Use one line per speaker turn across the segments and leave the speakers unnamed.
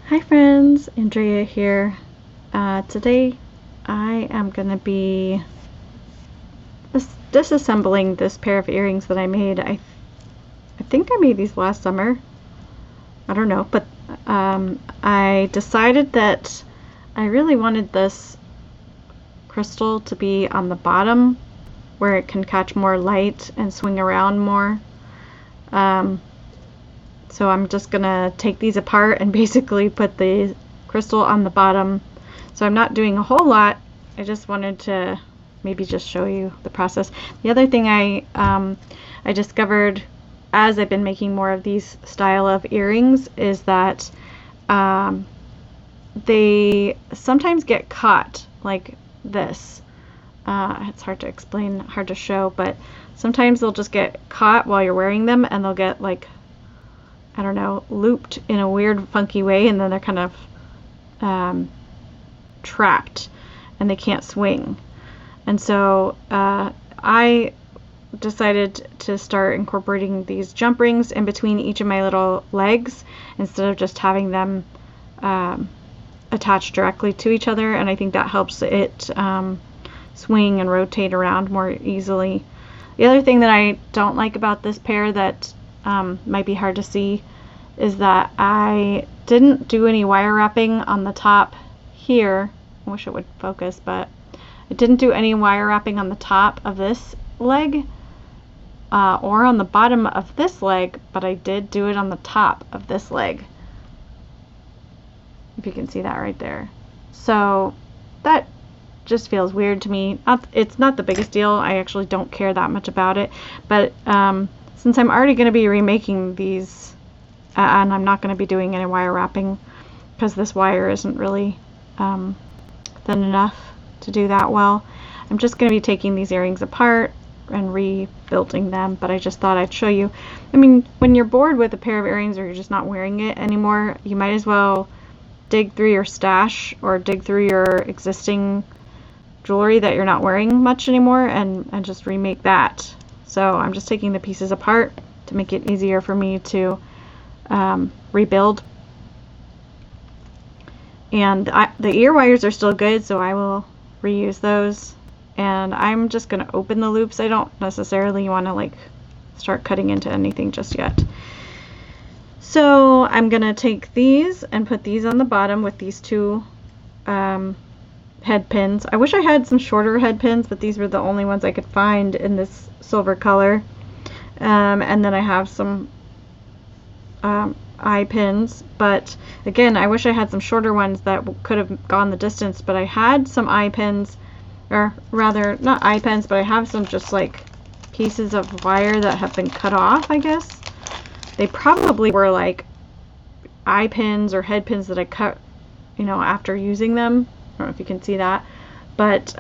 Hi friends, Andrea here. Today I am going to be disassembling this pair of earrings that I made. I think I made these last summer. I don't know, but I decided that I really wanted this crystal to be on the bottom where it can catch more light and swing around more. So I'm just gonna take these apart and basically put the crystal on the bottom. So I'm not doing a whole lot. I just wanted to maybe just show you the process. The other thing I discovered as I've been making more of these style of earrings is that they sometimes get caught like this. It's hard to explain, hard to show, but sometimes they'll just get caught while you're wearing them and they'll get like, I don't know, looped in a weird funky way, and then they're kind of trapped and they can't swing. And so I decided to start incorporating these jump rings in between each of my little legs instead of just having them attached directly to each other, and I think that helps it swing and rotate around more easily. The other thing that I don't like about this pair that might be hard to see is that I didn't do any wire wrapping on the top here. I wish it would focus, but I didn't do any wire wrapping on the top of this leg or on the bottom of this leg, but I did do it on the top of this leg, if you can see that right there. So that just feels weird to me. It's not the biggest deal. I actually don't care that much about it, but since I'm already going to be remaking these and I'm not going to be doing any wire wrapping because this wire isn't really thin enough to do that well, I'm just going to be taking these earrings apart and rebuilding them. But I just thought I'd show you. I mean, when you're bored with a pair of earrings or you're just not wearing it anymore, you might as well dig through your stash or dig through your existing jewelry that you're not wearing much anymore and just remake that. So I'm just taking the pieces apart to make it easier for me to rebuild. And the ear wires are still good, so I will reuse those. And I'm just going to open the loops. I don't necessarily want to like start cutting into anything just yet. So I'm going to take these and put these on the bottom with these two head pins. I wish I had some shorter head pins, but these were the only ones I could find in this silver color. And then I have some eye pins, but again, I wish I had some shorter ones that could have gone the distance, but I had some eye pins, or rather not eye pins, but I have some just like pieces of wire that have been cut off, I guess. They probably were like eye pins or head pins that I cut, you know, after using them. I don't know if you can see that, but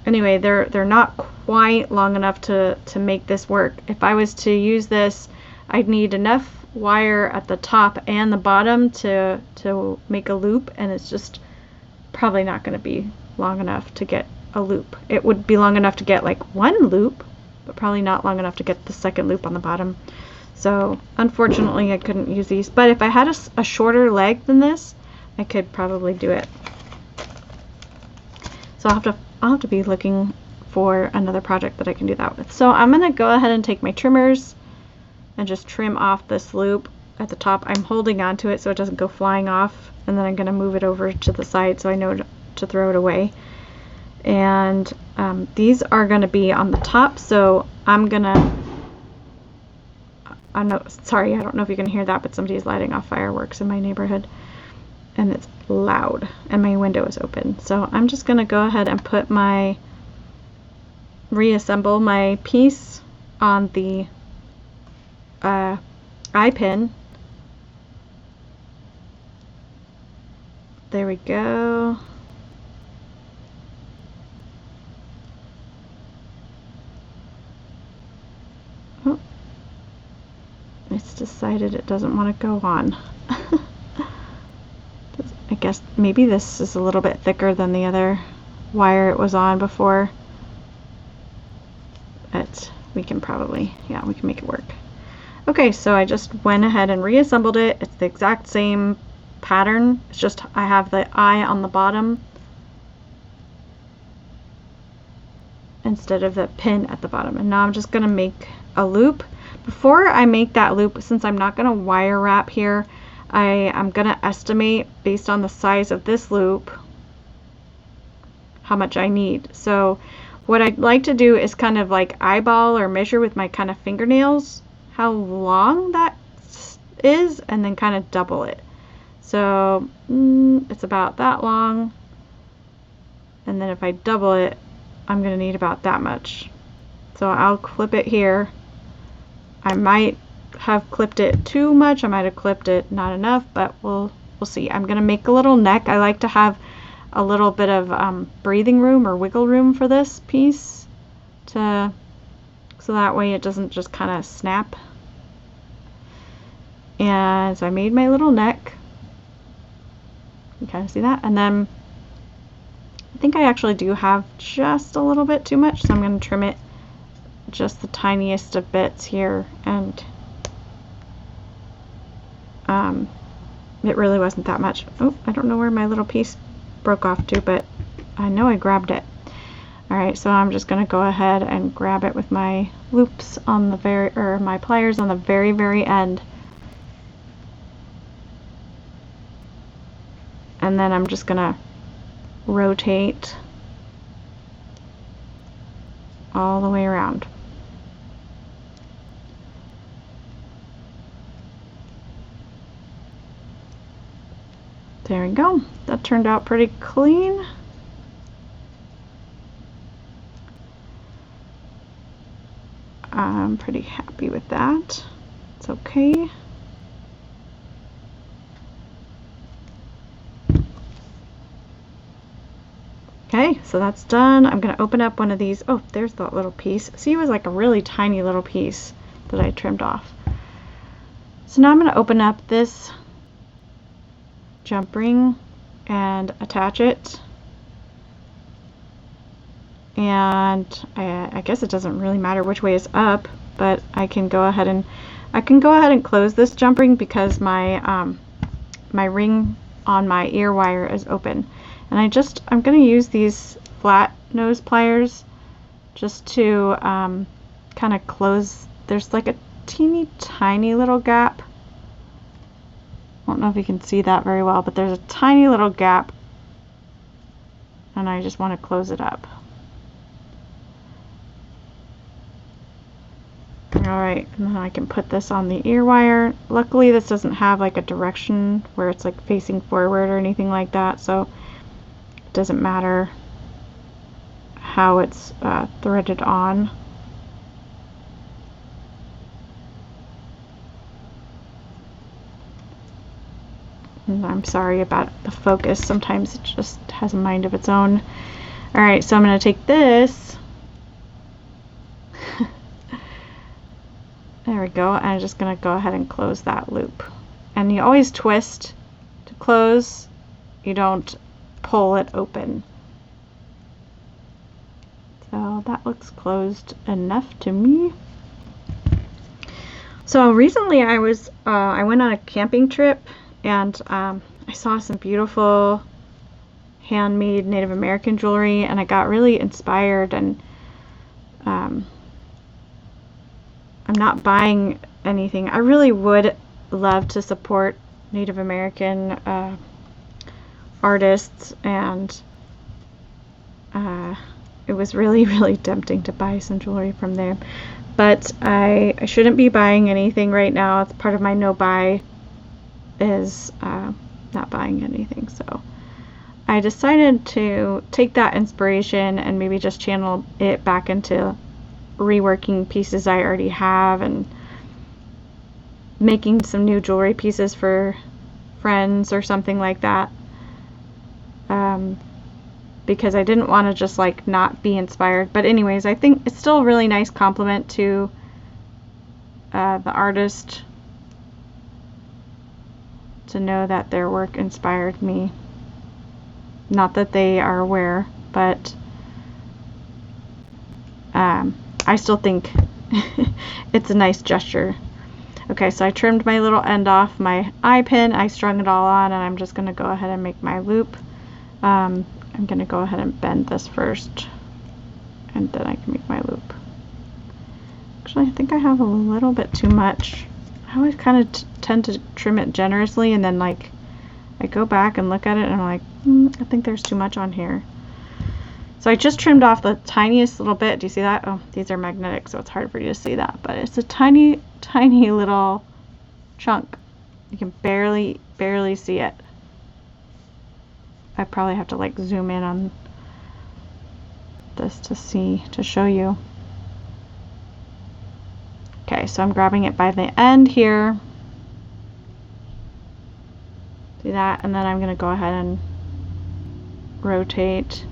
anyway, they're not quite long enough to make this work. If I was to use this, I'd need enough wire at the top and the bottom to make a loop, and it's just probably not going to be long enough to get a loop. It would be long enough to get like one loop, but probably not long enough to get the second loop on the bottom. So unfortunately I couldn't use these, but if I had a shorter leg than this, I could probably do it. So I'll have to be looking for another project that I can do that with. So I'm gonna go ahead and take my trimmers and just trim off this loop at the top. I'm holding on to it so it doesn't go flying off, and then I'm gonna move it over to the side so I know to throw it away. And these are gonna be on the top, so I'm sorry, I don't know if you can hear that, but somebody's lighting off fireworks in my neighborhood and it's loud and my window is open. So I'm just gonna go ahead and put reassemble my piece on the eye pin. There we go. Oh, it's decided it doesn't want to go on. I guess maybe this is a little bit thicker than the other wire it was on before, but we can probably, yeah, we can make it work. Okay, so I just went ahead and reassembled it. It's the exact same pattern. It's just I have the eye on the bottom instead of the pin at the bottom. And now I'm just gonna make a loop. Before I make that loop, since I'm not gonna wire wrap here, I'm gonna estimate based on the size of this loop how much I need. So what I'd like to do is kind of like eyeball or measure with my kind of fingernails how long that is, and then kind of double it. So it's about that long, and then if I double it, I'm gonna need about that much. So I'll clip it here. I might have clipped it too much, I might have clipped it not enough, but we'll see. I'm gonna make a little neck. I like to have a little bit of breathing room or wiggle room for this piece, so that way it doesn't just kind of snap. And so I made my little neck. You kind of see that? And then I think I actually do have just a little bit too much, so I'm going to trim it just the tiniest of bits here. And it really wasn't that much. Oh, I don't know where my little piece broke off to, but I know I grabbed it. Alright, so I'm just going to go ahead and grab it with my loops on the my pliers on the very, very end. And then I'm just going to rotate all the way around. There we go. That turned out pretty clean. I'm pretty happy with that. It's okay. Okay, so that's done. I'm going to open up one of these. Oh, there's that little piece. See, it was like a really tiny little piece that I trimmed off. So now I'm going to open up this jump ring and attach it. And I guess it doesn't really matter which way is up, but I can go ahead and close this jump ring because my my ring on my ear wire is open. And I'm going to use these flat nose pliers just to kind of close. There's like a teeny tiny little gap. I don't know if you can see that very well, but there's a tiny little gap, and I just want to close it up. Alright, and then I can put this on the ear wire. Luckily this doesn't have like a direction where it's like facing forward or anything like that, so it doesn't matter how it's threaded on. And I'm sorry about the focus, sometimes it just has a mind of its own. Alright, so I'm going to take this. There we go, and I'm just going to go ahead and close that loop. And you always twist to close, you don't pull it open. So that looks closed enough to me. So recently I went on a camping trip, and I saw some beautiful handmade Native American jewelry, and I got really inspired, and I'm not buying anything. I really would love to support Native American artists, and it was really, really tempting to buy some jewelry from them. But I shouldn't be buying anything right now. It's part of my no buy is not buying anything. So I decided to take that inspiration and maybe just channel it back into reworking pieces I already have and making some new jewelry pieces for friends or something like that, because I didn't want to just like not be inspired. But anyways, I think it's still a really nice compliment to the artist to know that their work inspired me. Not that they are aware, but I still think it's a nice gesture. Okay, so I trimmed my little end off my eye pin. I strung it all on, and I'm just going to go ahead and make my loop. I'm going to go ahead and bend this first, and then I can make my loop. Actually, I think I have a little bit too much. I always kind of tend to trim it generously, and then like I go back and look at it and I'm like, I think there's too much on here. So I just trimmed off the tiniest little bit. Do you see that? Oh, these are magnetic, so it's hard for you to see that, but it's a tiny, tiny little chunk. You can barely see it. I probably have to like zoom in on this to show you. Okay, so I'm grabbing it by the end here. See that? And then I'm going to go ahead and rotate.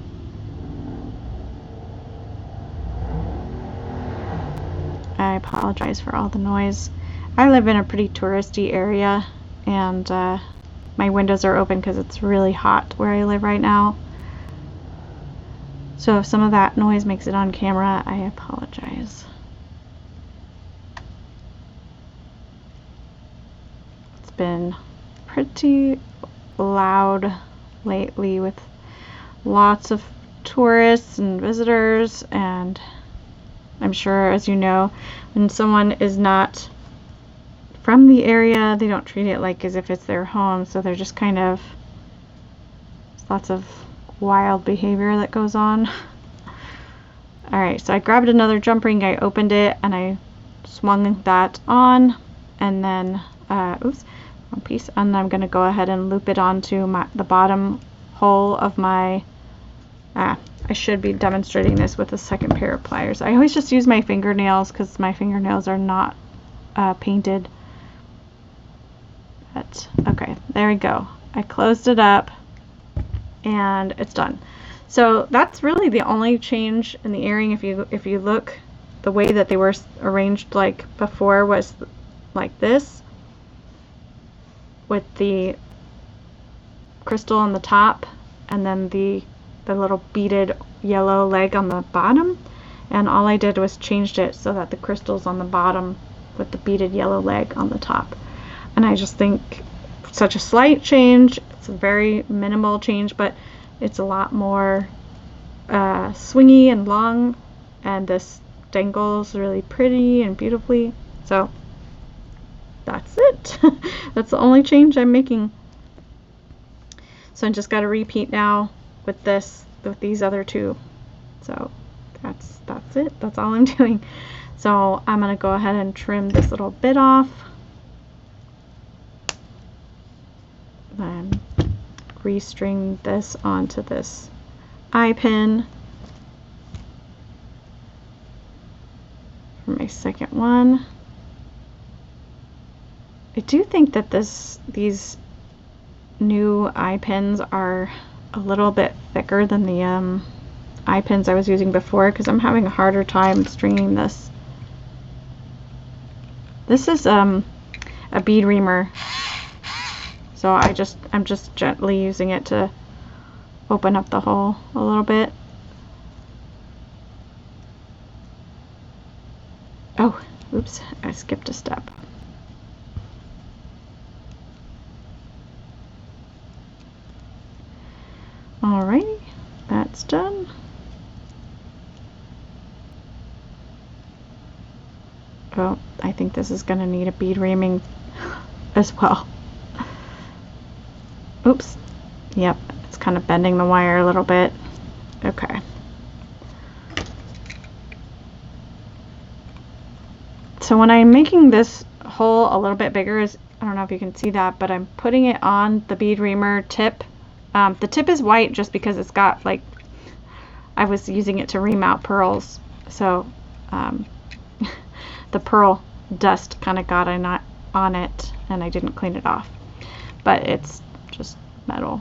I apologize for all the noise. I live in a pretty touristy area, and my windows are open because it's really hot where I live right now. So if some of that noise makes it on camera, I apologize. It's been pretty loud lately with lots of tourists and visitors, and I'm sure, as you know, when someone is not from the area, they don't treat it like as if it's their home, so they're just kind of, there's lots of wild behavior that goes on. Alright, so I grabbed another jump ring, I opened it, and I swung that on, and then, oops, wrong piece, and I'm going to go ahead and loop it onto the bottom hole of my, I should be demonstrating this with a second pair of pliers. I always just use my fingernails because my fingernails are not painted. But, okay, there we go. I closed it up and it's done. So that's really the only change in the earring. If you look, the way that they were arranged like before was like this, with the crystal on the top and then the little beaded yellow leg on the bottom, and all I did was changed it so that the crystal's on the bottom with the beaded yellow leg on the top. And I just think such a slight change. It's a very minimal change, but it's a lot more swingy and long, and this dangles really pretty and beautifully. So that's it. That's the only change I'm making. So I just got to repeat now with these other two. So that's it. That's all I'm doing. So I'm going to go ahead and trim this little bit off. Then restring this onto this eye pin for my second one. I do think that these new eye pins are a little bit thicker than the eye pins I was using before, because I'm having a harder time stringing this. This is a bead reamer, so I'm just gently using it to open up the hole a little bit. Oh, oops, I skipped a step. Alrighty, that's done. Oh, I think this is going to need a bead reaming as well. Oops. Yep, it's kind of bending the wire a little bit. Okay. So when I'm making this hole a little bit bigger, I don't know if you can see that, but I'm putting it on the bead reamer tip. The tip is white just because it's got, like, I was using it to ream out pearls, so the pearl dust kind of got on it, and I didn't clean it off. But it's just metal.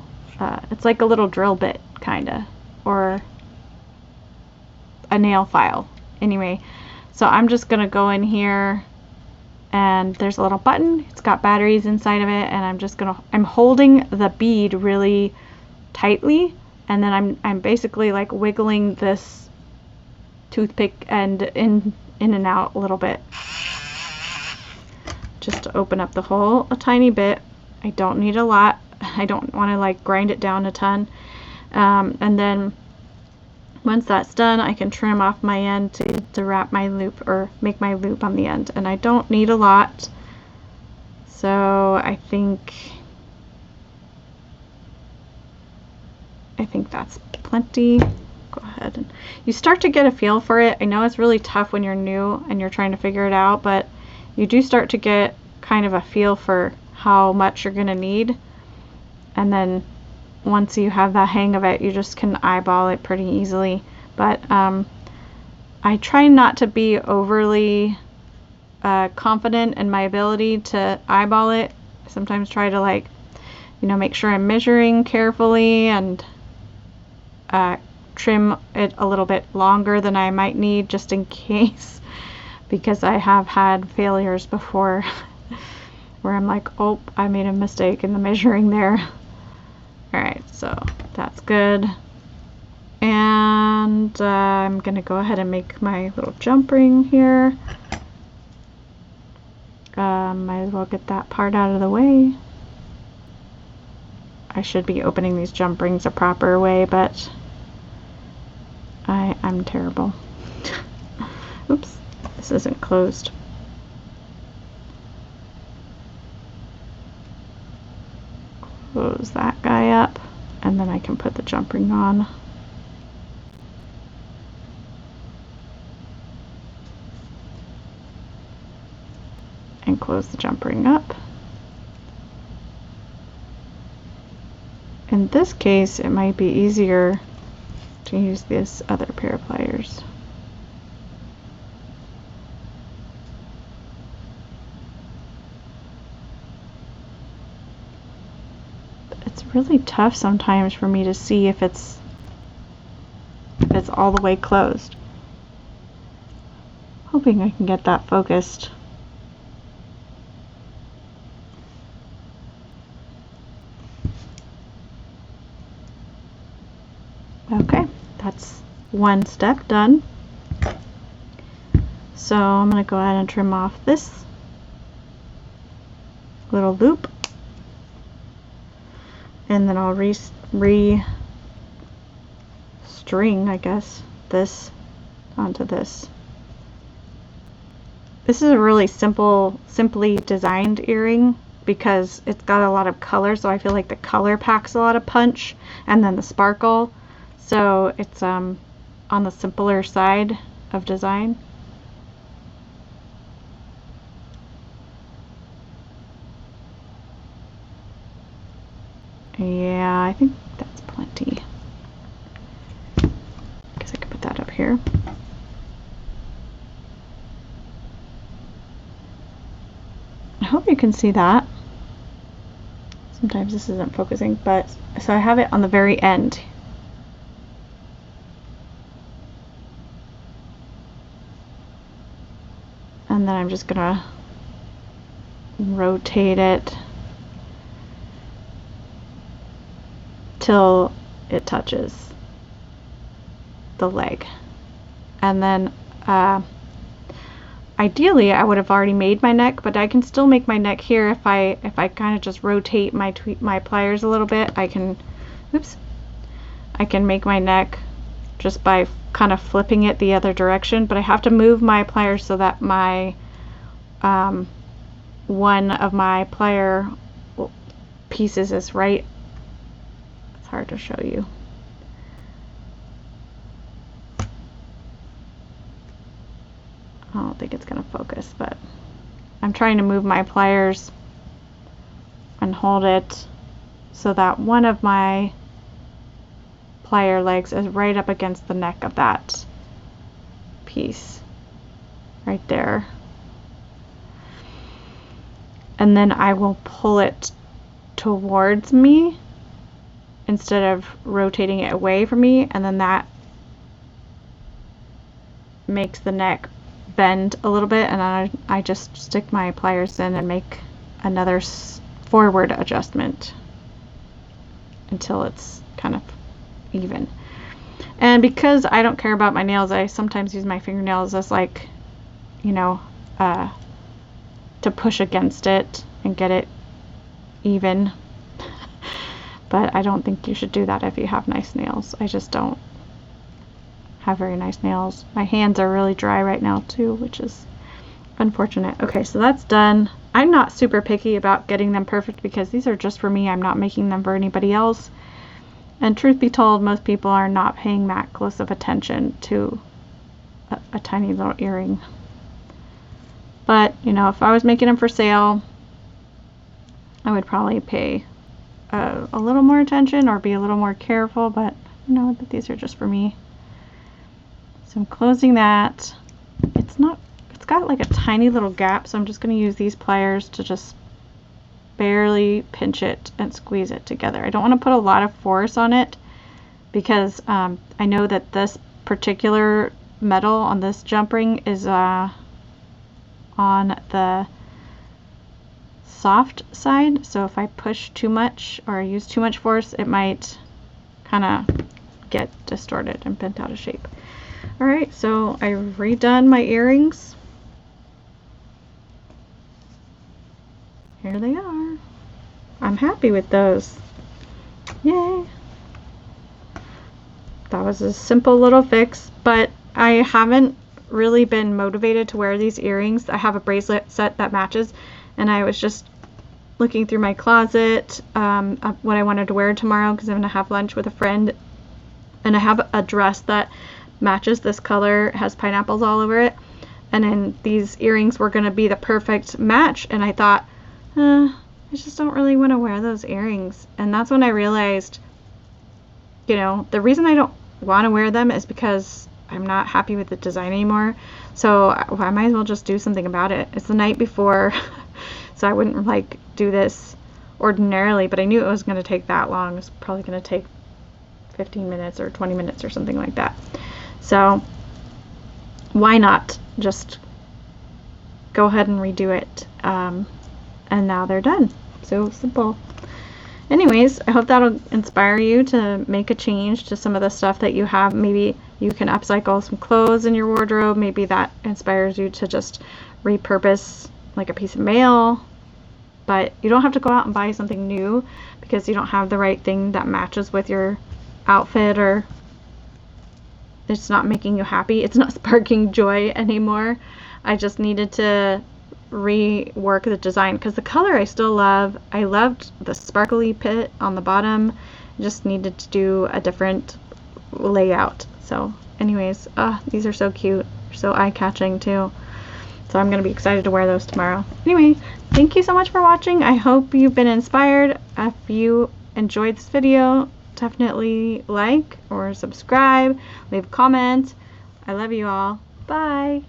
It's like a little drill bit, kind of, or a nail file. Anyway, so I'm just going to go in here, and there's a little button. It's got batteries inside of it, and I'm holding the bead really tightly, and then I'm basically like wiggling this toothpick end in and out a little bit. just to open up the hole a tiny bit. I don't need a lot. I don't want to like grind it down a ton. And then once that's done, I can trim off my end to wrap my loop or make my loop on the end. And I don't need a lot. So I think that's plenty. Go ahead and you start to get a feel for it. I know it's really tough when you're new and you're trying to figure it out, but you do start to get kind of a feel for how much you're gonna need. And then once you have the hang of it, you just can eyeball it pretty easily. But I try not to be overly confident in my ability to eyeball it. I sometimes try to, like, you know, make sure I'm measuring carefully and trim it a little bit longer than I might need, just in case, because I have had failures before where I'm like, oh, I made a mistake in the measuring there. Alright, so that's good. And I'm going to go ahead and make my little jump ring here. Might as well get that part out of the way. I should be opening these jump rings a proper way, but I'm terrible. Oops, this isn't closed. Close that guy up, and then I can put the jump ring on. And close the jump ring up. In this case, it might be easier to use this other pair of pliers. It's really tough sometimes for me to see if it's all the way closed. Hoping I can get that focused. Okay, that's one step done. So I'm going to go ahead and trim off this little loop. And then I'll re-string, I guess, this onto this. This is a really simply designed earring because it's got a lot of color, so I feel like the color packs a lot of punch, and then the sparkle. So it's on the simpler side of design. Yeah, I think that's plenty. Guess I could put that up here. I hope you can see that. Sometimes this isn't focusing, but so I have it on the very end. And then I'm just gonna rotate it till it touches the leg. And then ideally I would have already made my neck, but I can still make my neck here if I kind of just rotate my pliers a little bit. I can make my neck just by kind of flipping it the other direction, but I have to move my pliers so that my one of my plier pieces is right. It's hard to show you. I don't think it's gonna focus, but I'm trying to move my pliers and hold it so that one of my plier legs is right up against the neck of that piece right there. And then I will pull it towards me instead of rotating it away from me, and then that makes the neck bend a little bit, and I just stick my pliers in and make another forward adjustment until it's kind of even. And because I don't care about my nails, I sometimes use my fingernails as, like, you know, to push against it and get it even. But I don't think you should do that if you have nice nails. I just don't have very nice nails. My hands are really dry right now too, which is unfortunate. Okay, so that's done. I'm not super picky about getting them perfect because these are just for me. I'm not making them for anybody else. And truth be told, most people are not paying that close of attention to a tiny little earring. But, you know, if I was making them for sale, I would probably pay a little more attention or be a little more careful, but you know, these are just for me. So I'm closing that. It's got like a tiny little gap, so I'm just going to use these pliers to just barely pinch it and squeeze it together. I don't want to put a lot of force on it because I know that this particular metal on this jump ring is on the soft side, so if I push too much or use too much force, it might kind of get distorted and bent out of shape. Alright, so I've redone my earrings. Here they are. I'm happy with those. Yay! That was a simple little fix, but I haven't really been motivated to wear these earrings. I have a bracelet set that matches, and I was just looking through my closet what I wanted to wear tomorrow because I'm going to have lunch with a friend, and I have a dress that matches this color, has pineapples all over it, and then these earrings were going to be the perfect match, and I thought, I just don't really want to wear those earrings. And that's when I realized, you know, the reason I don't want to wear them is because I'm not happy with the design anymore. So I might as well just do something about it. It's the night before, so I wouldn't like do this ordinarily, but I knew it was going to take that long. It was probably going to take 15 minutes or 20 minutes or something like that. So why not just go ahead and redo it? And now they're done. So simple. Anyways, I hope that'll inspire you to make a change to some of the stuff that you have. Maybe you can upcycle some clothes in your wardrobe. Maybe that inspires you to just repurpose like a piece of mail. But you don't have to go out and buy something new because you don't have the right thing that matches with your outfit, or it's not making you happy. It's not sparking joy anymore. I just needed to rework the design because the color I still love. I loved the sparkly pit on the bottom. Just needed to do a different layout. So anyways, these are so cute, so eye-catching too. So I'm gonna be excited to wear those tomorrow. Anyway, thank you so much for watching. I hope you've been inspired. If you enjoyed this video, definitely like or subscribe, leave a comment. I love you all. Bye.